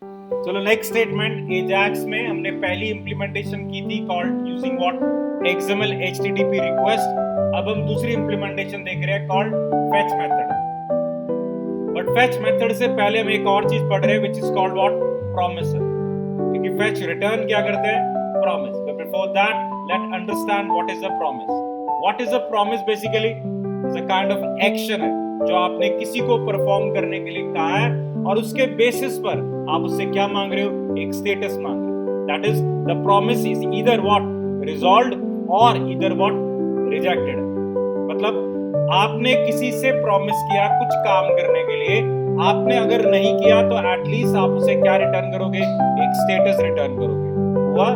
चलो next statement, एजाक्स में हमने पहली इंप्लीमेंटेशन की थी called using what XML HTTP request. अब हम दूसरी इंप्लीमेंटेशन देख रहे हैं called fetch method. But fetch method से पहले हम एक और चीज पढ़ रहे हैं which is called what promise, क्योंकि फेच रिटर्न क्या करते हैं, promise. But before that let understand what is a promise. What is a promise basically is a kind of action है जो आपने किसी को परफॉर्म करने के लिए कहा है और उसके बेसिस पर आप उससे क्या मांग रहे हो, एक स्टेटस मांग रहे हो। That is the promise is either what resolved और ईदर व्हाट रिजेक्टेड। मतलब आपने किसी से प्रॉमिस किया कुछ काम करने के लिए, आपने अगर नहीं किया तो एटलीस्ट आप उसे क्या रिटर्न करोगे, एक स्टेटस रिटर्न करोगे, हुआ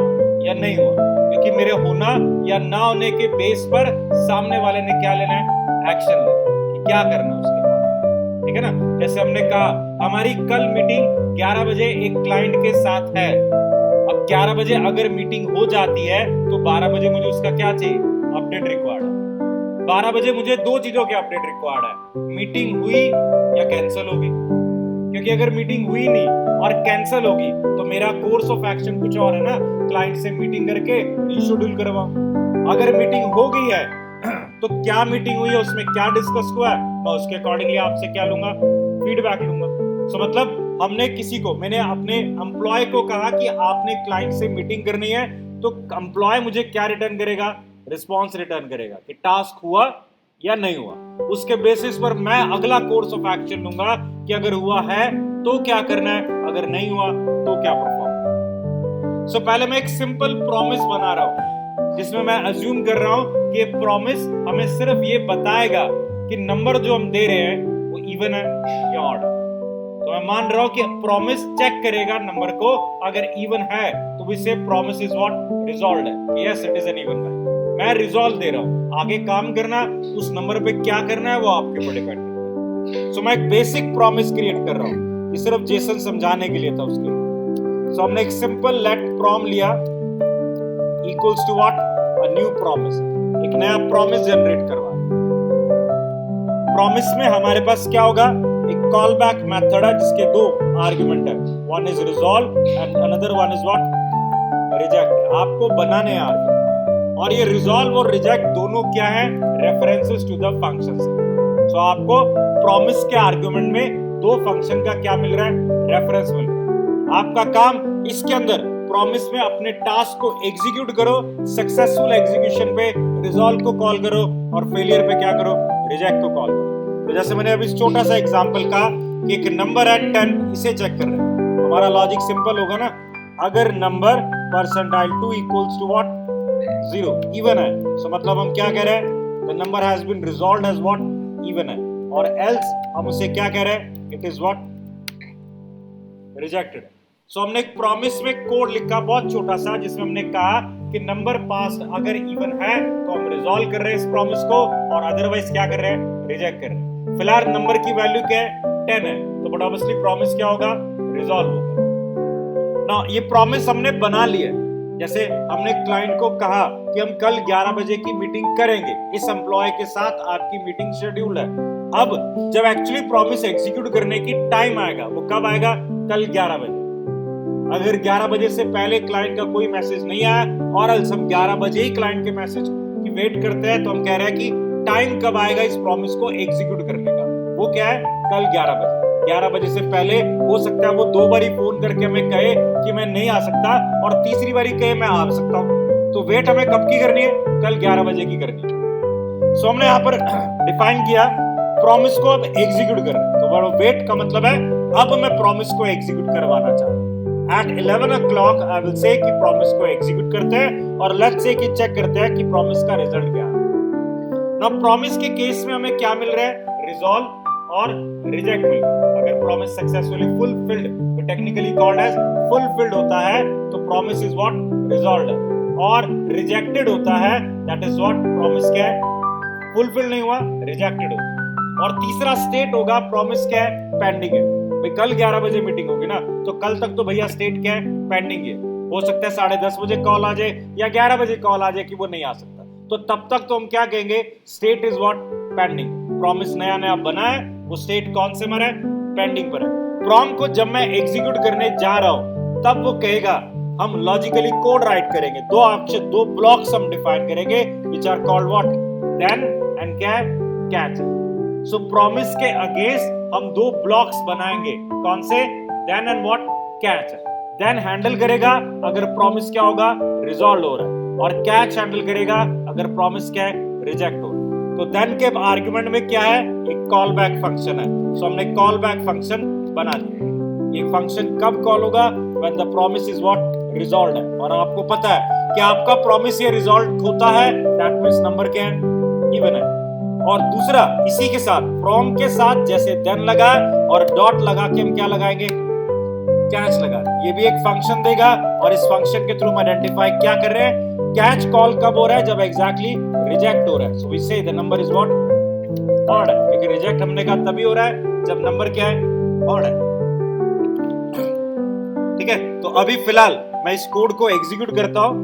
या नहीं हुआ। क्योंकि मेरे होना या ना होने के बेस पर सामने वाले ने क्या लेना है, एक्शन लेना है कि क्या करना है उसके बाद, ठीक है ना। जैसे हमने कहा हमारी कल मीटिंग 11 बजे एक क्लाइंट के साथ है। अब 11 बजे अगर मीटिंग हो जाती है तो 12 बजे मुझे उसका क्या चाहिए, अपडेट रिक्वायर्ड है। 12 बजे मुझे दो चीजों के अपडेट रिक्वायर्ड है, मीटिंग हुई या कैंसिल होगी। क्योंकि अगर मीटिंग हुई नहीं और कैंसिल होगी तो मेरा कोर्स ऑफ एक्शन कुछ और है ना, क्लाइंट से मीटिंग करके रीशेड्यूल करवाऊं। अगर मीटिंग हो गई है तो क्या मीटिंग हुई है, उसमें क्या डिस्कस हुआ है, मैं उसके अकॉर्डिंगली आपसे क्या लूंगा, फीडबैक लूंगा। सो मतलब हमने किसी को, मैंने अपने एम्प्लॉय को कहा कि आपने क्लाइंट से मीटिंग करनी है, तो एम्प्लॉय मुझे क्या रिटर्न करेगा, रिस्पॉन्स रिटर्न करेगा कि टास्क हुआ या नहीं हुआ। उसके बेसिस पर मैं अगला कोर्स ऑफ एक्शन लूंगा कि अगर हुआ है तो क्या करना है, अगर नहीं हुआ तो क्या परफॉर्म। सो पहले मैं एक सिंपल प्रॉमिस बना रहा हूं जिसमें मैं अज्यूम कर रहा हूं कि ये प्रॉमिस हमें सिर्फ ये बताएगा कि नंबर जो हम दे रहे हैं वो इवन है या ऑड है। तो मैं मान रहा हूं कि प्रॉमिस चेक करेगा नंबर को, अगर इवन है तो वी से प्रॉमिस इज व्हाट रिजॉल्व्ड है, yes it is an even है। मैं रिजॉल्व दे रहा हूं, आगे काम करना उस नंबर पे क्या करना है वो आपके ऊपर डिपेंड करता है। सो मैं एक बेसिक प्रॉमिस क्रिएट कर रहा हूं, ये सिर्फ जेसन समझाने के लिए था उसके लिए। सो हमने एक सिंपल लेट प्रॉम लिया equals to what a new promise, एक नया प्रॉमिस जनरेट करवा। प्रॉमिस में हमारे पास क्या होगा, एक कॉल बैक मेथड है जिसके दो आर्गुमेंट है, one is resolve and another one is what reject. आपको बनाने हैं आर्गुमेंट, और ये रिजॉल्व और रिजेक्ट दोनों क्या है, रेफरेंसेस टू द फंक्शंस। सो आपको प्रॉमिस के आर्गुमेंट में दो फंक्शन का क्या मिल रहा है, रेफरेंस मिल रहा है। आपका काम इसके अंदर प्रॉमिस में अपने टास्क को एग्जीक्यूट करो, सक्सेसफुल एग्जीक्यूशन पे रिजॉल्व को कॉल करो और फेलियर पे क्या करो, रिजेक्ट को कॉल करो। तो जैसे मैंने अभी छोटा सा एग्जांपल कहा कि एक नंबर है 10, इसे चेक कर रहे हैं, हमारा लॉजिक सिंपल होगा ना। अगर number percentile 2 equals to what 0 even है, सो मतलब हम क्या कह रहे हैं, the number has been resolved as what even है, और एल्स हम उसे क्या कह रहे हैं, it is what rejected. So हमने एक प्रॉमिस में कोड लिखा बहुत छोटा सा जिसमें हमने कहा कि नंबर पास्ट अगर इवन है तो हम रिजॉल्व कर रहे हैं इस प्रॉमिस को, और अदरवाइज क्या कर रहे हैं, रिजेक्ट कर रहे हैं। फिलहाल नंबर की वैल्यू क्या है, 10 है, तो बट ऑब्वियसली प्रॉमिस क्या होगा, रिजॉल्व होगा ना। ये प्रॉमिस हमने बना लिया। जैसे हमने क्लाइंट को कहा कि हम कल 11 बजे की मीटिंग करेंगे, इस एम्प्लॉय के साथ आपकी मीटिंग शेड्यूल है। अब जब एक्चुअली प्रॉमिस एग्जीक्यूट करने की टाइम आएगा, वो कब आएगा, कल 11 बजे। अगर 11 बजे से पहले क्लाइंट का कोई मैसेज नहीं आया और हम 11 बजे ही क्लाइंट के मैसेज की वेट करते हैं, तो हम कह रहे हैं कि टाइम कब आएगा इस प्रॉमिस को एग्जीक्यूट करने का, वो क्या है, कल 11 बजे। 11 बजे से पहले हो सकता है वो 2 बारी फोन करके हमें कहे कि मैं नहीं आ सकता, और तीसरी बारी कहे मैं आ सकता हूँ। तो वेट हमें कब की करनी है, कल 11 बजे की करनी है। सो हमने यहाँ पर डिफाइन किया प्रॉमिस को अब एग्जीक्यूट कर रहे हैं, तो वेट का मतलब है अब मैं प्रॉमिस को एग्जीक्यूट करवाना चाह रहा हूँ। At 11 o'clock I will say कि प्रॉमिस को एग्जीक्यूट करते हैं, और लेट्स से कि चेक करते हैं कि प्रॉमिस का रिजल्ट क्या है। ना प्रॉमिस के केस में हमें क्या मिल रहा है, रिजॉल्व और रिजेक्ट मिल रहा है। अगर प्रॉमिस सक्सेसफुली फुलफिल्ड, तो टेक्निकली कॉल्ड एज फुलफिल्ड होता है, तो प्रॉमिस इज व्हाट रिजॉल्व्ड है, और रिजेक्टेड होता है दैट इज व्हाट प्रॉमिस क्या है, फुलफिल नहीं हुआ, रिजेक्टेड होगा। और तीसरा स्टेट होगा प्रॉमिस क्या है, पेंडिंग है। भाई कल 11 बजे मीटिंग होगी ना, तो कल तक तो भैया स्टेट क्या है, पेंडिंग है। हो सकता है 10:30 बजे कॉल आ जाए या 11 बजे कॉल आ जाए कि वो नहीं आ सकता, तो तब तक तो हम क्या कहेंगे, state is what pending. Promise नया नया बना है, वो स्टेट कौन से में है, पेंडिंग पर है। प्रॉम्प्ट को जब मैं एग्जीक्यूट करने जा रहा हूं तब वो कहेगा हम लॉजिकली कोड राइट करेंगे, दो ऑप्शन, दो ब्लॉक्स हम डिफाइन करेंगे which are called what, then and catch. So promise के अगेंस्ट हम दो ब्लॉक्स बनाएंगे, कौन से, then and what, catch. Then handle करेगा अगर प्रॉमिस क्या होगा, रिजॉल्व हो रहा है, और कैच हैंडल करेगा अगर प्रॉमिस क्या है, रिजेक्ट हो रहा है। तो देन के आर्गुमेंट में क्या है, एक कॉल बैक फंक्शन है। सो हमने कॉल बैक फंक्शन बना दिया। ये फंक्शन कब कॉल होगा, when the promise is what, resolve है। और आपको पता है कि आपका प्रॉमिस ये रिजॉल्व होता है, दैट मींस नंबर क्या है, इवन है। और दूसरा इसी के साथ फ्रॉम के साथ जैसे देन लगा और डॉट लगा के हम क्या लगाएंगे, कैच लगा। ये भी एक फंक्शन देगा और इस फंक्शन के थ्रू हम आइडेंटिफाई क्या कर रहे हैं, कैच कॉल कब हो रहा है, जब एग्जैक्टली रिजेक्ट हो रहा है। सो वी से the number is what, odd है, क्योंकि रिजेक्ट हमने कहा तभी हो रहा है जब नंबर क्या है, ऑड है। ठीक है, तो अभी फिलहाल मैं इस कोड को एग्जीक्यूट करता हूं।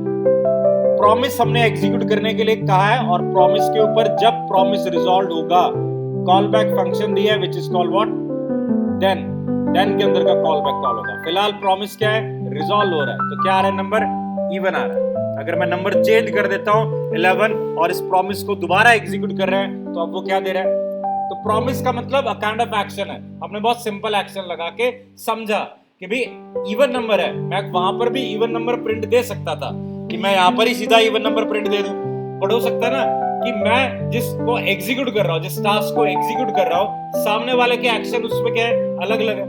प्रॉमिस हमने एग्जीक्यूट करने के लिए कहा है और प्रॉमिस के ऊपर जब प्रॉमिस रिजॉल्व होगा कॉल बैक फंक्शन दिया है which is called what, then के अंदर का कॉल बैक कॉल होगा। फिलहाल प्रॉमिस क्या है, रिजॉल्व हो रहा है, तो क्या आ रहा है, नंबर इवन आ रहा है। अगर मैं नंबर चेंज कर देता हूं 11 और इस प्रॉमिस को दोबारा एग्जीक्यूट कर रहे हैं तो अब वो क्या दे रहा है, तो प्रॉमिस का मतलब अ काइंड ऑफ एक्शन है। हमने बहुत सिंपल एक्शन लगा के समझा कि भाई इवन नंबर है, मैं वहां पर भी इवन नंबर प्रिंट दे सकता था कि मैं यहां पर ही सीधा इवन नंबर प्रिंट दे दूं, बट हो सकता है ना कि मैं जिसको एग्जीक्यूट कर रहा हूं, जिस टास्क को एग्जीक्यूट कर रहा हूं, सामने वाले के एक्शन उसमें क्या है, अलग अलग है।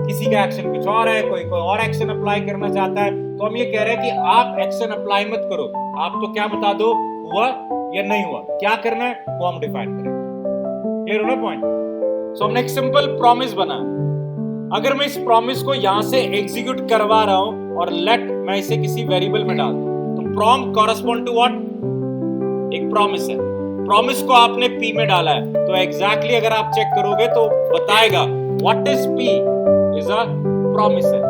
किसी का एक्शन कुछ और है, कोई और एक्शन अप्लाई करना चाहता है, तो हम ये कह रहे हैं कि आप एक्शन अप्लाई मत करो, आप तो क्या बता दो, हुआ या नहीं हुआ, क्या करना है वो हम डिफाइन करेंगे। क्लियर हो ना पॉइंट। सो हमने एक सिंपल प्रॉमिस बना। अगर मैं इस प्रॉमिस को यहां से एग्जीक्यूट करवा रहा हूं और लेट मैं इसे किसी वेरिएबल में डाल दूं, तो प्रॉम्प्ट कॉरेस्पॉन्ड टू व्हाट, एक प्रॉमिस है। प्रॉमिस को आपने पी में डाला है, तो एग्जैक्टली अगर आप चेक करोगे तो बताएगा what is P, is a promise है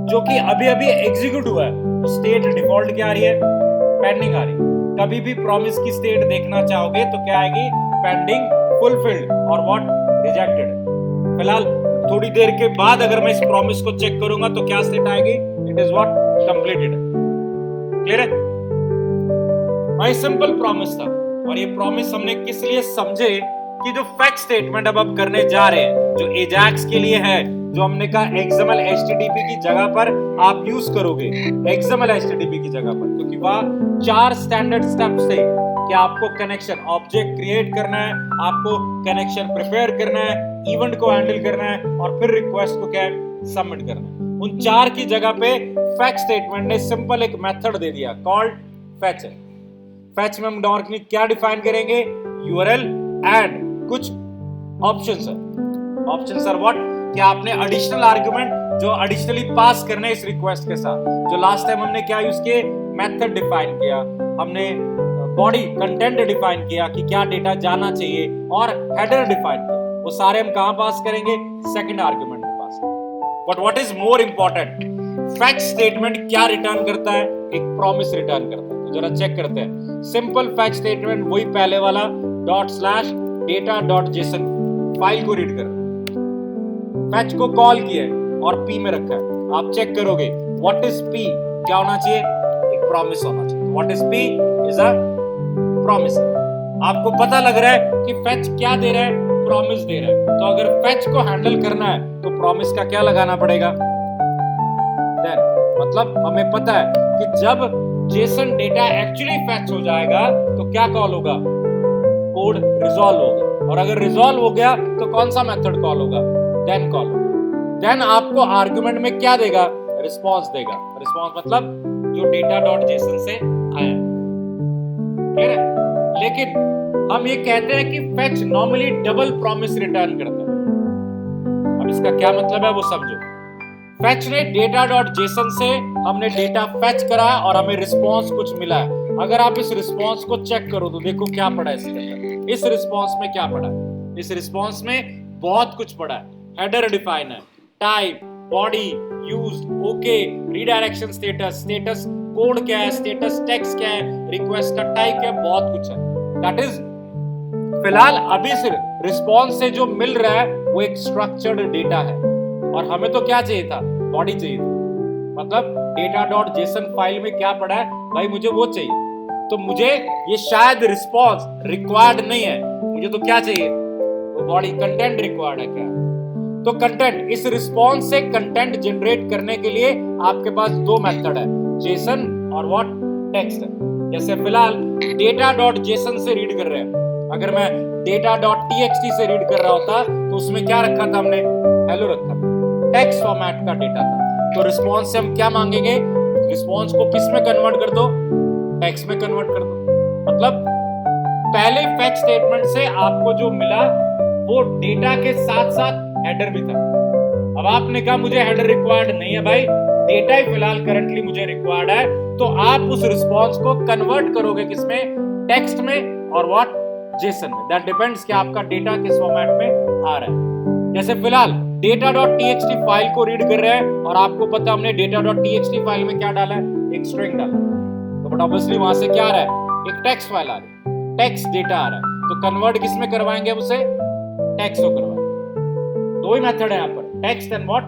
जो कि अभी अभी एग्जीक्यूट हुआ है। तो स्टेट डिफॉल्ट क्या आ रही है, पेंडिंग आ रही है। कभी भी प्रॉमिस की स्टेट देखना चाहोगे तो क्या आएगी, पेंडिंग, फुलफिल्ड और व्हाट, रिजेक्टेड। फिलहाल थोड़ी देर के बाद अगर मैं इस प्रॉमिस को चेक करूंगा तो क्या स्टेट आएगी, it is what, completed. Clear है। भाई सिंपल प्रॉमिस था, और ये प्रॉमिस हमने किस लिए समझे कि जो फैक्ट स्टेटमेंट अब करने जा रहे हैं जो एजाक्स के लिए है, जो हमने कहा एक्सएमएल एचटीटीपी की जगह पर आप यूज करोगे, एक्सएमएल एचटीटीपी की जगह पर, क्योंकि वह 4 स्टैंडर्ड स्टेप्स थे कि आपको कनेक्शन ऑब्जेक्ट क्रिएट करना है, आपको कनेक्शन प्रिपेयर करना है, इवेंट को हैंडल करना है और फिर रिक्वेस्ट को क्या सबमिट करना है। उन 4 की जगह पे फैक्ट स्टेटमेंट ने सिंपल एक मेथड दे दिया कॉल्ड फैच। फैच में हम डायरेक्टली क्या डिफाइन करेंगे, यूआरएल एंड कुछ ऑप्शंस है। ऑप्शंस आर व्हाट, कि आपने एडिशनल आर्गुमेंट जो एडिशनली पास करने हैं इस रिक्वेस्ट के साथ। जो लास्ट टाइम हमने क्या यूज किए, मेथड डिफाइन किया, हमने बॉडी कंटेंट डिफाइन किया कि क्या डेटा जाना चाहिए, और हेडर डिफाइन किया। वो सारे हम कहां पास करेंगे, सेकंड आर्गुमेंट में पास करेंगे। But what is more important, fact statement क्या रिटर्न करता है, एक प्रॉमिस रिटर्न करता है। तो जरा चेक करते हैं। सिंपल फैक्ट स्टेटमेंट वही पहले वाला ./data.json फाइल को रीड कर रहा है, फैच को कॉल किया है और पी में रखा है। आप चेक करोगे व्हाट इज पी, क्या होना चाहिए, एक प्रॉमिस होना चाहिए। What is P, is a promise. आपको पता लग रहा है कि फैच क्या दे रहा है, प्रॉमिस दे रहा है। तो अगर फैच को हैंडल करना है तो प्रॉमिस का क्या लगाना पड़ेगा, देन। मतलब हमें पता है कि जब जेसन डेटा एक्चुअली फैच हो जाएगा तो क्या कॉल होगा, कोड रिजॉल्व होगा। और अगर रिजॉल्व हो गया तो कौन सा मेथड कॉल होगा, देन कॉल होगा। देन आपको आर्गुमेंट में क्या देगा, रिस्पांस देगा। रिस्पांस मतलब जो data.json से आया। ठीक है, लेकिन हम ये कहते हैं कि fetch normally double promise return करता है। अब इसका क्या मतलब है वो समझो। फैच ने data.json से हमने डेटा फैच करा और हमें रिस्पांस कुछ मिला है। अगर आप इस रिस्पांस को चेक करो तो देखो क्या पड़ा है इसके अंदर। इस रिस्पांस में क्या पड़ा है, इस रिस्पांस में बहुत कुछ पड़ा है। हेडर डिफाइन है, type, body, used, okay, redirection status, status code क्या है, स्टेटस टेक्स्ट क्या है, रिक्वेस्ट का टाइप क्या है, बहुत कुछ है। दैट इज फिलहाल अभी सिर्फ रिस्पॉन्स से जो मिल रहा है वो एक स्ट्रक्चर्ड डेटा है, और हमें तो क्या चाहिए था, बॉडी चाहिए था। मतलब data.json फाइल में क्या पड़ा है भाई, मुझे वो चाहिए। तो मुझे ये शायद रिस्पॉन्स रिक्वायर्ड नहीं है, मुझे तो क्या चाहिए, वो बॉडी कंटेंट रिक्वायर्ड है क्या। तो कंटेंट, इस रिस्पॉन्स से कंटेंट जनरेट करने के लिए आपके पास दो मेथड है, जेसन और व्हाट, टेक्स्ट। जैसे फिलहाल data.json से रीड कर रहे हैं, अगर मैं data.txt से रीड कर रहा होता तो उसमें क्या रखा था हमने, हेलो रखा था, टेक्स्ट फॉर्मेट का डेटा था। तो रिस्पॉन्स से हम क्या मांगेंगे, रिस्पॉन्स को किस में कन्वर्ट कर दो, टेक्स्ट में कन्वर्ट कर दो। मतलब पहले फेच स्टेटमेंट से आपको जो मिला वो डेटा के साथ साथ हेडर भी था। अब आपने कहा मुझे हेडर रिक्वायर्ड नहीं है भाई, डेटा ही फिलहाल करंटली मुझे रिक्वायर्ड है, तो आप उस रिस्पॉन्स को कन्वर्ट करोगे किसमें, टेक्स्ट में और व्हाट, जेसन में। दैट डिपेंड्स कि आपका डेटा किस फॉर्मेट में आ रहा है। जैसे फिलहाल data.txt फाइल को रीड कर रहे हैं और आपको पता हमने data.txt फाइल में क्या डाला है, एक स्ट्रिंग डाला है, तो बट ऑब्वियसली वहां से क्या आ रहा है, एक टेक्स्ट फाइल आ रही है, टेक्स्ट डेटा आ रहा है। तो कन्वर्ट किस में करवाएंगे उसे, टेक्स्ट को करवाएंगे। दो ही मेथड है यहाँ पर, टेक्स्ट एंड व्हाट,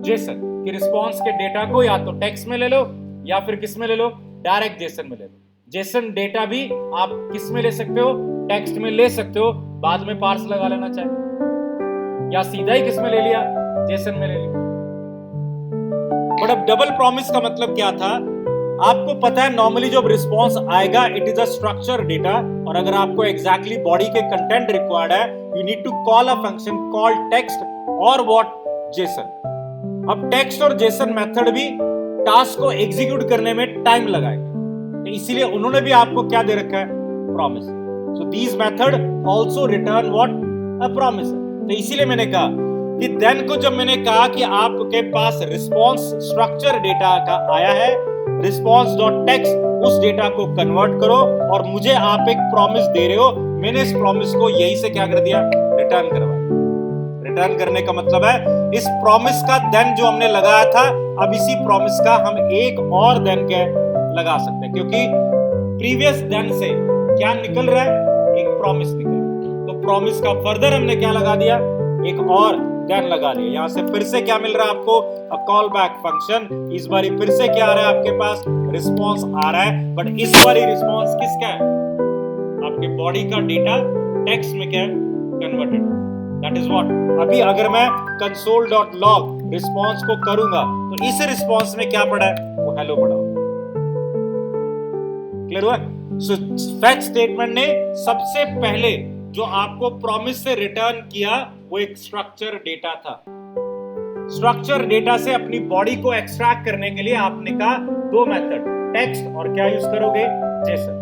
जेसन। कि रिस्पॉन्स के डेटा को या तो टेक्स्ट में ले लो या फिर किस में ले लो, डायरेक्ट जेसन में ले लो। जेसन डेटा भी आप किस में ले सकते हो, टेक्स्ट में ले सकते हो, बाद में पार्स लगा लेना चाहिए, या सीधा ही किस में ले लिया, जेसन में ले लिया। बट अब डबल प्रॉमिस का मतलब क्या था, आपको पता है नॉर्मली जब रिस्पॉन्स आएगा it is a structure data, और अगर आपको एग्जैक्टली बॉडी के कंटेंट रिक्वायर्ड है, you need to call a function called text और व्हाट, जेसन। अब टेक्स्ट और जेसन मेथड भी टास्क को एग्जीक्यूट करने में टाइम लगाएगा, तो इसीलिए उन्होंने भी आपको क्या दे रखा है, promise. So these method also return what, a promise. तो इसीलिए मैंने कहा कि देन को जब मैंने कहा कि आपके पास रिस्पॉन्स स्ट्रक्चर डेटा का आया है, रिस्पॉन्स डॉट टेक्स्ट, उस डेटा को कन्वर्ट करो और मुझे आप एक प्रॉमिस दे रहे हो, मैंने इस प्रॉमिस को यही से क्या कर दिया, रिटर्न करवा। रिटर्न करने का मतलब है इस प्रॉमिस का देन जो हमने लगाया था, अब इसी प्रॉमिस का हम एक और देन क्या लगा सकते हैं, क्योंकि प्रीवियस देन से क्या निकल रहा है, एक प्रॉमिस निकल रहा है। तो प्रॉमिस का फर्दर हमने क्या लगा दिया, एक और देन लगा दिया। यहां से फिर से क्या मिल रहा है आपको, अ कॉल बैक फंक्शन। इस बारी फिर से क्या आ रहा है आपके पास, रिस्पॉन्स आ रहा है, बट इस बारी रिस्पॉन्स किसका है, आपके बॉडी का डेटा टेक्स्ट में क्या है, कन्वर्टेड। That is what. अभी अगर मैं console.log रिस्पॉन्स को करूंगा तो इस रिस्पॉन्स में क्या पड़ा है, वो हेलो पड़ा। क्लियर हुआ। सो फेच स्टेटमेंट ने सबसे पहले जो आपको प्रॉमिस से रिटर्न किया वो एक स्ट्रक्चर डेटा था। स्ट्रक्चर डेटा से अपनी बॉडी को एक्सट्रैक्ट करने के लिए आपने कहा दो मेथड, टेक्स्ट और क्या यूज करोगे, जेसन।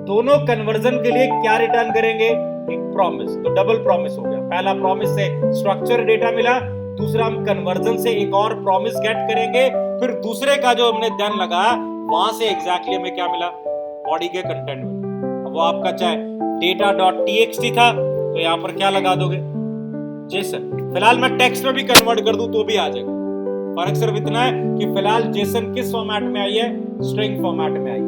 दोनों कन्वर्जन के लिए क्या रिटर्न करेंगे, एक प्रॉमिस। तो डबल प्रॉमिस हो गया। पहला प्रॉमिस से स्ट्रक्चर डेटा मिला, दूसरा हम कन्वर्जन से एक और प्रॉमिस गेट करेंगे, फिर दूसरे का जो हमने देन लगाया वहां से एग्जैक्टली हमें क्या मिला, बॉडी के कंटेंट में। अब वो आपका चाहे data.txt था तो यहां पर क्या लगा दोगे, जेसन। फिलहाल मैं टेक्स्ट में भी कन्वर्ट कर दूं तो भी आ जाएगा। फर्क सिर्फ इतना है कि फिलहाल जेसन किस फॉर्मेट में आई है, स्ट्रिंग फॉर्मेट में आई है।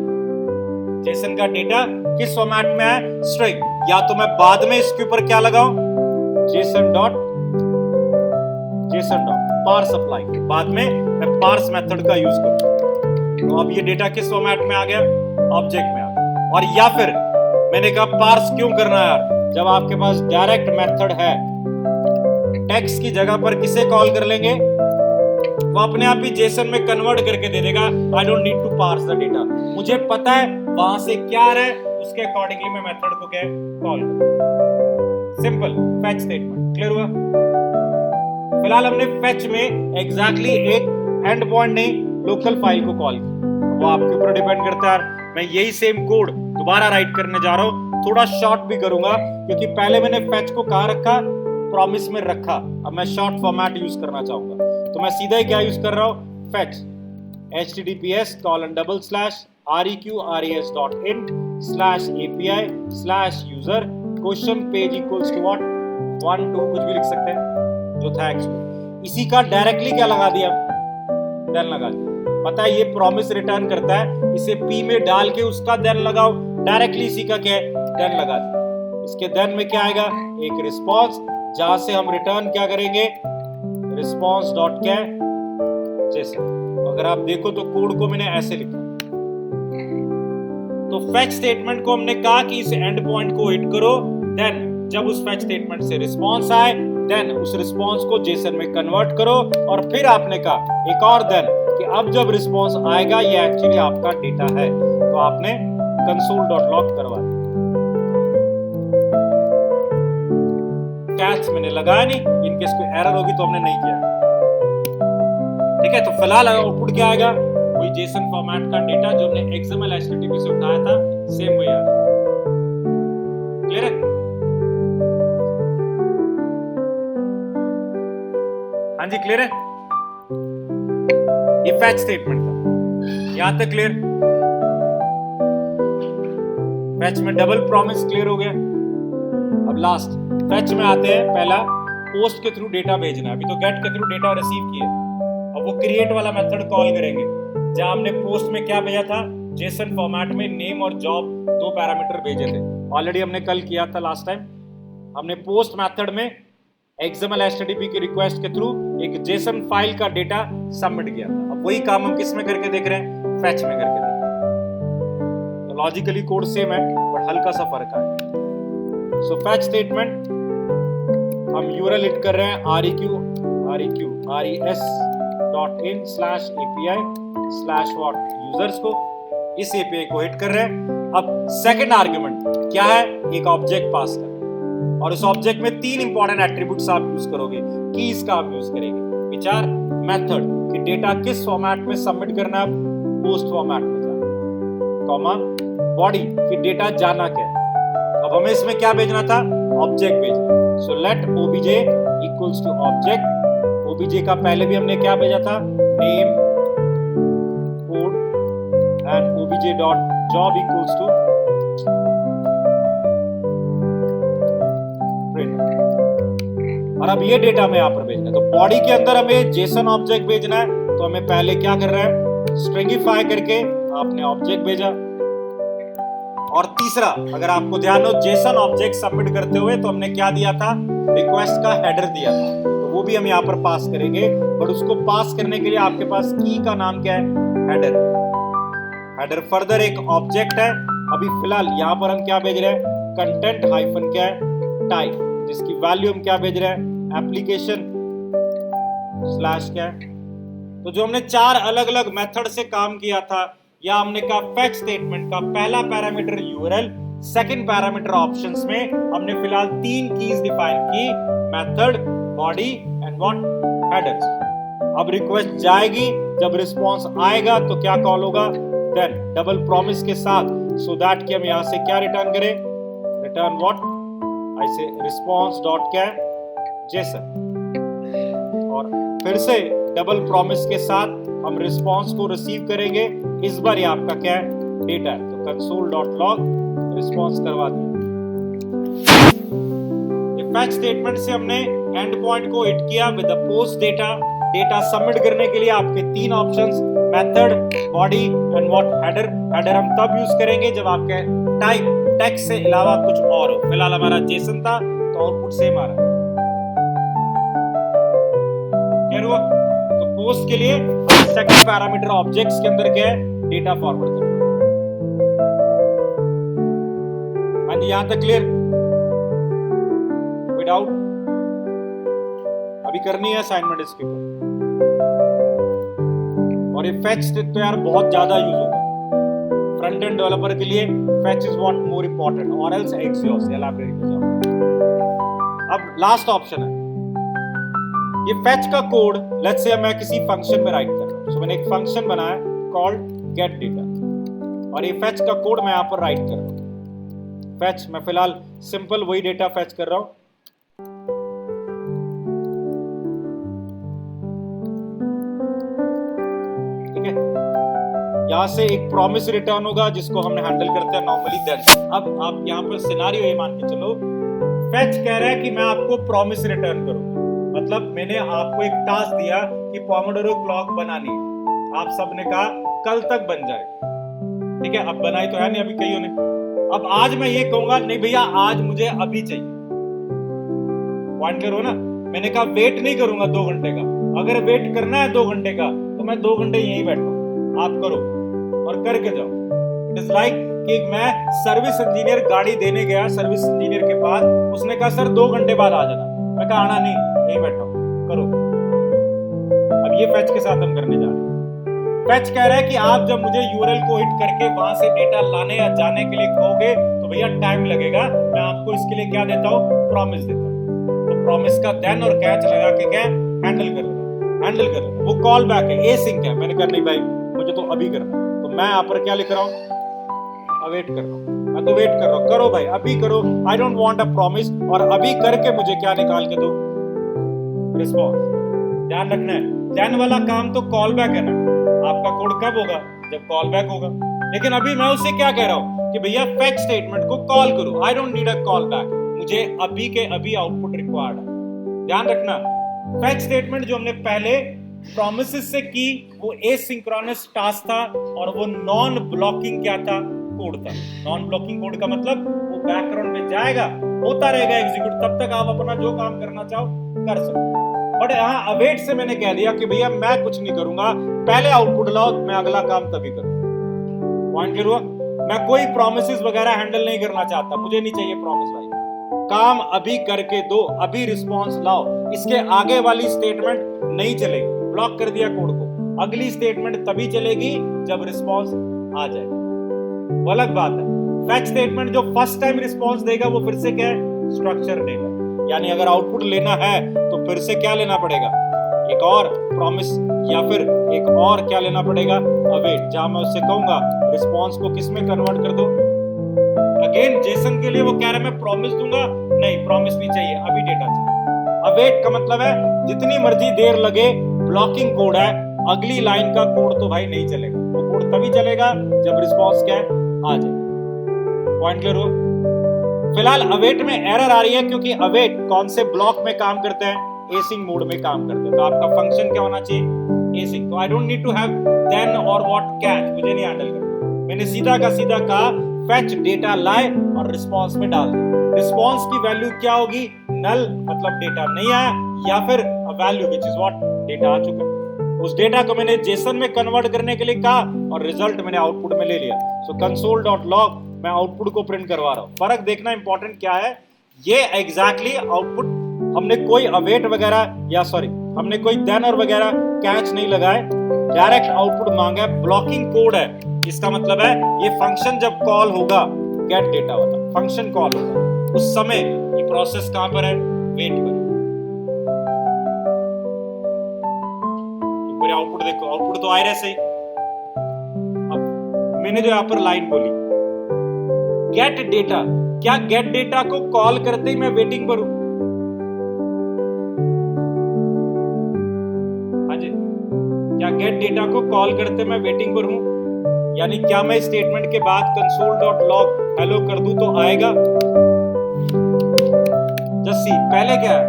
जेसन का डेटा किस फॉर्मेट में है, स्ट्रिंग। या तो मैं बाद में इसके ऊपर क्या लगाऊं, जेसन डॉट पार्स अप्लाई, बाद में मैं पार्स मेथड का यूज करूं। तो अब ये डेटा किस फॉर्मेट में आ गया, ऑब्जेक्ट में आ गया। और या फिर मैंने कहा पार्स क्यों करना यार, जब आपके पास डायरेक्ट मेथड है, टेक्स्ट की जगह पर किसे कॉल कर लेंगे, वो अपने आप ही जेसन में कन्वर्ट करके दे देगा। I don't need to parse the data, मुझे पता है वहां से क्या आ रहा है, उसके अकॉर्डिंगली मैं मेथड को क्या कॉल करूं। Simple fetch statement. क्लियर हुआ। फिलहाल हमने फेच में एग्जैक्टली एक एंड पॉइंट नहीं, लोकल फाइल को कॉल किया। वो आपके ऊपर डिपेंड करता है। मैं यही सेम कोड दोबारा राइट करने जा रहा हूं, थोड़ा शॉर्ट भी करूंगा क्योंकि पहले मैंने फेच को कहां रखा, प्रॉमिस में रखा। अब मैं शॉर्ट फॉर्मेट यूज करना चाहूंगा तो मैं सीधा ही क्या यूज कर रहा हूं, fetch https:/reqres.int/api/user question page equals to what 1 2 कुछ भी लिख सकते हैं जो था एक्चुअली। इसी का डायरेक्टली क्या लगा दिया, देन लगा दिया। पता है ये प्रॉमिस रिटर्न करता है, इसे p में डाल के उसका देन लगाओ, डायरेक्टली इसी का क्या है, देन लगा दिया। इसके देन में क्या आएगा, एक रिस्पॉन्स, जहां से हम रिटर्न क्या करेंगे, रिस्पॉन्स डॉट क्या जेसन। अगर आप देखो तो कोड को मैंने ऐसे लिखा। तो फेच स्टेटमेंट को हमने कहा कि इस एंड पॉइंट को हिट करो, देन जब उस फेच स्टेटमेंट से रिस्पॉन्स आए, देन उस रिस्पॉन्स को जेसन में कन्वर्ट करो, और फिर आपने कहा एक और देन कि अब जब रिस्पॉन्स आएगा ये एक्चुअली आपका डेटा है, तो आपने कंसोल डॉट लॉग करवा दिया। कैच मैंने लगाया नहीं, इनकेस कोई एरर होगी तो हमने नहीं किया। ठीक है, तो फिलहाल आउटपुट क्या आएगा, वही जेसन फॉर्मेट का डेटा जो हमने एक्सएमएल एचटीटीपी से उठाया था, सेम वही आएगा। क्लियर है? हाँ जी, क्लियर है? ये फैच स्टेटमेंट था, यहां तक क्लियर? फैच में डबल प्रॉमिस क्लियर हो गया। अब लास्ट फैच में आते हैं, पहला पोस्ट के थ्रू डेटा भेजना। अभी तो गेट के थ्रू डेटा रिसीव किए, अब वो क्रिएट वाला मेथड कॉल करेंगे, जहां हमने पोस्ट में क्या भेजा था, जेसन फॉर्मेट में नेम और जॉब 2 पैरामीटर भेजे थे। ऑलरेडी हमने कल किया था, लास्ट टाइम हमने पोस्ट मेथड में एक्सएमएल एचटीटीपी की रिक्वेस्ट के थ्रू एक जेसन फाइल का डेटा सबमिट किया था। अब वही काम हम किस में करके देख रहे हैं, फैच में करके देख रहे हैं। तो लॉजिकली कोड सेम है, बट हल्का सा फर्क है। सो फैच स्टेटमेंट हम यूआरएल हिट कर रहे हैं res.in/api/what यूजर्स को, इस एपीआई को हिट कर रहे हैं। अब सेकंड आर्गुमेंट क्या है, एक ऑब्जेक्ट पास कर, और उस ऑब्जेक्ट में 3 इंपॉर्टेंट एट्रीब्यूट्स आप यूज करोगे, कीज का आप यूज करेंगे, विचार मेथड कि डेटा किस फॉर्मेट में सबमिट करना है, पोस्ट फॉर्मेट में जाना, कॉमा बॉडी कि डेटा जाना क्या है। अब हमें इसमें क्या भेजना था, ऑब्जेक्ट भेजना। So let OBJ equals to object. OBJ का पहले भी हमने क्या भेजा था, name code and OBJ dot job equals to print. और अब ये डेटा हमें यहां पर भेजना है। तो बॉडी के अंदर हमें जेसन ऑब्जेक्ट भेजना है, तो हमें पहले क्या कर रहे हैं, स्ट्रिंगिफाई करके आपने ऑब्जेक्ट भेजा। और तीसरा, अगर आपको ध्यान हो, जेसन ऑब्जेक्ट सबमिट करते हुए तो हमने क्या दिया था, रिक्वेस्ट का हेडर दिया था, तो वो भी हम यहाँ पर पास करेंगे। बट उसको पास करने के लिए आपके पास की का नाम क्या है, हेडर। हेडर फर्दर एक ऑब्जेक्ट है। अभी फिलहाल यहाँ पर हम क्या भेज रहे हैं, कंटेंट हाइफन क्या है, टाइप, जिसकी वैल्यू हम क्या भेज रहे हैं, एप्लीकेशन स्लैश क्या है। तो जो हमने 4 अलग अलग मेथड से काम किया था, या हमने कहा फैच स्टेटमेंट का पहला parameter URL, second parameter options में हमने फिलहाल 3 कीज डिफाइन की, method, body and what, headers. अब रिक्वेस्ट जाएगी, जब रिस्पांस आएगा तो क्या कॉल होगा, देन डबल प्रॉमिस के साथ, सो दैट कि हम यहां से क्या रिटर्न करें, रिटर्न व्हाट, ऐसे रिस्पांस डॉट क्या है, जेसन। और फिर से डबल प्रॉमिस के साथ हम रिस्पांस को रिसीव करेंगे। इस बार ये आपका क्या है, डेटा है, तो कंसोल डॉट लॉग रिस्पांस करवा दिया। ये फैच स्टेटमेंट से हमने एंड पॉइंट को हिट किया with the post data. Data submit करने के लिए आपके 3 options, method, body and what, header. Header हम तब यूज करेंगे जब आपके टाइप टेक्स्ट से अलावा कुछ और हो। फिलहाल हमारा जेसन था, तो आउटपुट सेम आ रहा है। क्या हुआ, तो पोस्ट के लिए सेकंड पैरामीटर ऑब्जेक्ट्स के अंदर क्या है, डेटा फॉरवर्ड करो। हाँ जी, यहां तक क्लियर, विदाउट अभी करनी है असाइनमेंट इसके ऊपर। और ये फैच तो यार बहुत ज्यादा यूज होगा फ्रंट एंड डेवलपर के लिए। Fetch is what more important, और एल्स एक्सियोस या लाइब्रेरी पे जाओ। अब लास्ट ऑप्शन है, ये फैच का कोड लेट्स से मैं किसी फंक्शन में राइट कर रहा हूं। सो मैंने एक फंक्शन बनाया कॉल्ड गेट डेटा, और ये फैच का कोड मैं यहां पर राइट कर रहा हूं। फैच मैं फिलहाल सिंपल वही डेटा फैच कर रहा हूं। ठीक है, यहां से एक प्रॉमिस रिटर्न होगा जिसको हमने हैंडल करते हैं नॉर्मली। देन अब आप यहां पर सिनेरियो ये मान के चलो, फैच कह रहा है कि मैं आपको प्रॉमिस रिटर्न करूंगा। मतलब मैंने आपको एक टास्क दिया कि पोमोडोरो क्लॉक बनानी है, आप सबने कहा कल तक बन जाए। ठीक है, अब बनाई तो है नहीं अभी कईयों ने, अब आज मैं ये कहूंगा नहीं भैया आज मुझे अभी चाहिए, पॉइंट करो ना। मैंने कहा वेट नहीं करूंगा 2 घंटे का, अगर वेट करना है 2 घंटे का तो मैं 2 घंटे यहीं बैठूं, आप करो और करके जाओ। इट इज लाइक कि मैं सर्विस इंजीनियर गाड़ी देने गया सर्विस इंजीनियर के पास, उसने कहा सर 2 घंटे बाद आ जाना, मैं कहा आना नहीं, यहीं बैठा हूं, करो। अब ये फैच के साथ हम करने जा रहे हैं। फैच कह रहा है कि आप जब मुझे यूआरएल को हिट करके वहां से डेटा लाने या जाने के लिए कहोगे तो भैया टाइम लगेगा, मैं आपको इसके लिए क्या देता हूं, प्रॉमिस देता हूं। तो प्रॉमिस का देन और कैच लगा के क्या हैंडल कर लेना। वो कॉल बैक है, ए सिंक है। मैंने कहा नहीं भाई मुझे तो अभी करना है, तो मैं यहाँ पर क्या लिख रहा हूँ, अवेट कर रहा हूँ, मैं तो वेट कर रहा हूँ, करो भाई अभी करो, I don't want a promise, और अभी करके मुझे क्या निकाल के दो, रिस्पॉन्स। ध्यान रखना है देन वाला काम तो कॉल बैक है ना, आपका कोड कब होगा, जब कॉल बैक होगा। लेकिन अभी मैं उससे क्या कह रहा हूं कि भैया फेच स्टेटमेंट को कॉल करो, आई don't need a call back, मुझे अभी के अभी आउटपुट रिक्वायर्ड है। ध्यान रखना फेच स्टेटमेंट जो हमने पहले प्रॉमिसेस से की वो एसिंक्रोनस टास्क था, और वो नॉन ब्लॉकिंग क्या था, कोड था। नॉन ब्लॉकिंग कोड का मतलब वो बैकग्राउंड में जाएगा, होता रहेगा एग्जीक्यूट, तब तक आप अपना जो काम करना चाहो कर सको। बट यहाँ अवेट से मैंने कह दिया कि भैया मैं कुछ नहीं करूंगा, पहले आउटपुट लाओ, मैं अगला काम तभी करूंगा। पॉइंट क्लियर हुआ? मैं कोई प्रॉमिसेस वगैरह हैंडल नहीं करना चाहता, मुझे नहीं चाहिए प्रॉमिस भाई, काम अभी करके दो, अभी रिस्पॉन्स लाओ। इसके आगे वाली स्टेटमेंट नहीं चलेगी, ब्लॉक कर दिया कोड को, अगली स्टेटमेंट तभी चलेगी जब रिस्पॉन्स आ जाए। वो अलग बात है। फैच स्टेटमेंट जो फर्स्ट टाइम रिस्पॉन्स देगा वो फिर से क्या है, स्ट्रक्चर देगा, यानी अगर आउटपुट लेना है तो फिर से क्या लेना पड़ेगा, एक और प्रॉमिस, या फिर एक और क्या लेना पड़ेगा, अवेट, जहां मैं उससे कहूंगा रिस्पॉन्स को किस में कन्वर्ट कर दो। अगेन जेसन के लिए वो कह रहा है मैं प्रॉमिस दूंगा, नहीं प्रॉमिस नहीं चाहिए, अभी डेटा चाहिए। अवेट का मतलब है जितनी मर्जी देर लगे, ब्लॉकिंग कोड है, अगली लाइन का कोड तो भाई नहीं चलेगा, वो कोड तभी चलेगा जब रिस्पॉन्स क्या है, आ जाए। पॉइंट क्लियर हो? फिलहाल अवेट में एरर आ रही है क्योंकि अवेट कौन से ब्लॉक में काम करते हैं, एसिंग मोड में काम करते हैं। तो आपका फंक्शन क्या होना चाहिए, एसिंग। तो I don't need to have then और व्हाट कैच, मुझे नहीं हैंडल करना, मैंने सीधा का सीधा कहा फेच डेटा लाए और रिस्पॉन्स में डाल दे। रिस्पॉन्स की वैल्यू क्या होगी, नल मतलब डेटा नहीं आया, या फिर value which is what, data आ चुका। उस डेटा को मैंने जेसन में कन्वर्ट करने के लिए कहा और रिजल्ट मैंने आउटपुट में ले लिया। सो console.log मैं आउटपुट को प्रिंट करवा रहा हूं। फर्क देखना इंपॉर्टेंट क्या है, ये एग्जैक्टली आउटपुट हमने कोई अवेट वगैरह या सॉरी हमने कोई देन और वगैरह कैच नहीं लगाए, डायरेक्ट आउटपुट मांगा है, ब्लॉकिंग कोड है। इसका मतलब है ये फंक्शन जब कॉल होगा, गेट डेटा वाला फंक्शन कॉल होगा, उस समय ये प्रोसेस कहां पर है, वेट पर। पूरे आउटपुट देखो, आउटपुट तो आ रहा है सही। अब मैंने जो यहां पर लाइन बोली गेट डेटा, क्या गेट डेटा को कॉल करते ही मैं वेटिंग पर हूं? हाँ जी, क्या गेट डेटा को कॉल करते मैं वेटिंग पर हूं? यानी क्या मैं स्टेटमेंट के बाद console.log हेलो कर दूं तो आएगा? जस्सी पहले क्या है,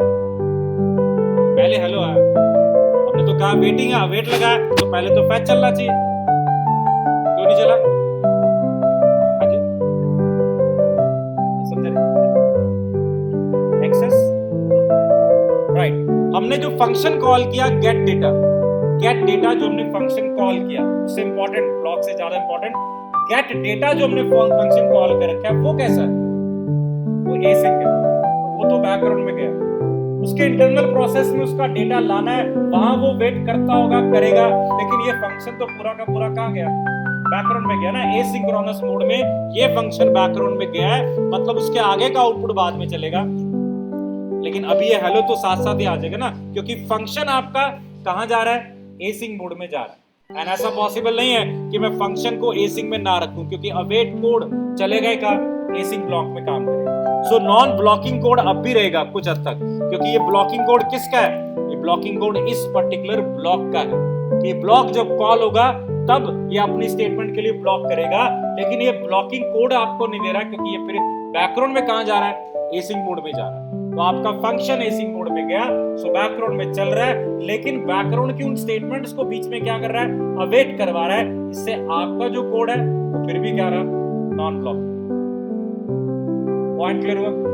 पहले हेलो है, हमने तो कहा वेटिंग है, वेट लगा है, तो पहले तो फैच चलना चाहिए, क्यों नहीं चला? हमने जो फंक्शन कॉल किया गेट डेटा जो हमने फंक्शन कॉल किया, उससे इंपॉर्टेंट, ब्लॉक से ज्यादा इंपॉर्टेंट गेट डेटा जो हमने फंक्शन कॉल कर रखा है वो कैसा है, वो एसिंक है, वो तो बैकग्राउंड में गया, उसके इंटरनल प्रोसेस में उसका डेटा लाना है, वहां वो वेट करता होगा, करेगा, लेकिन ये फंक्शन तो पूरा का पूरा कहां गया, बैकग्राउंड में गया ना। एसिंक्रोनस मोड में ये फंक्शन बैकग्राउंड में गया है, मतलब उसके आगे का आउटपुट बाद में चलेगा, लेकिन अभी ये हेलो तो साथ साथ ही आ जाएगा ना, क्योंकि फंक्शन आपका कहां जा रहा है, एसिंग मोड में जा रहा है। एंड ऐसा पॉसिबल नहीं है कि मैं फंक्शन को एसिंग में ना रखूं, क्योंकि अवेट कोड चलेगा का एसिंग ब्लॉक में काम करेगा। सो नॉन ब्लॉकिंग कोड अब भी रहेगा कुछ हद तक, क्योंकि ये ब्लॉकिंग कोड किसका है, ये ब्लॉकिंग कोड इस पर्टिकुलर ब्लॉक का है। ये ब्लॉक जब कॉल होगा तब ये अपनी स्टेटमेंट के लिए ब्लॉक करेगा, लेकिन ये ब्लॉकिंग कोड आपको नहीं दे रहा, क्योंकि ये फिर बैकग्राउंड में कहां जा रहा है, एसिंग मोड में जा रहा है। तो आपका फंक्शन एसिंग मोड में गया, सो बैकग्राउंड में चल रहा है, लेकिन बैकग्राउंड की उन स्टेटमेंट्स को बीच में क्या कर रहा है, अवेट करवा रहा है। इससे आपका जो कोड है वो फिर भी क्या रहा, नॉन ब्लॉक। पॉइंट क्लियर हुआ?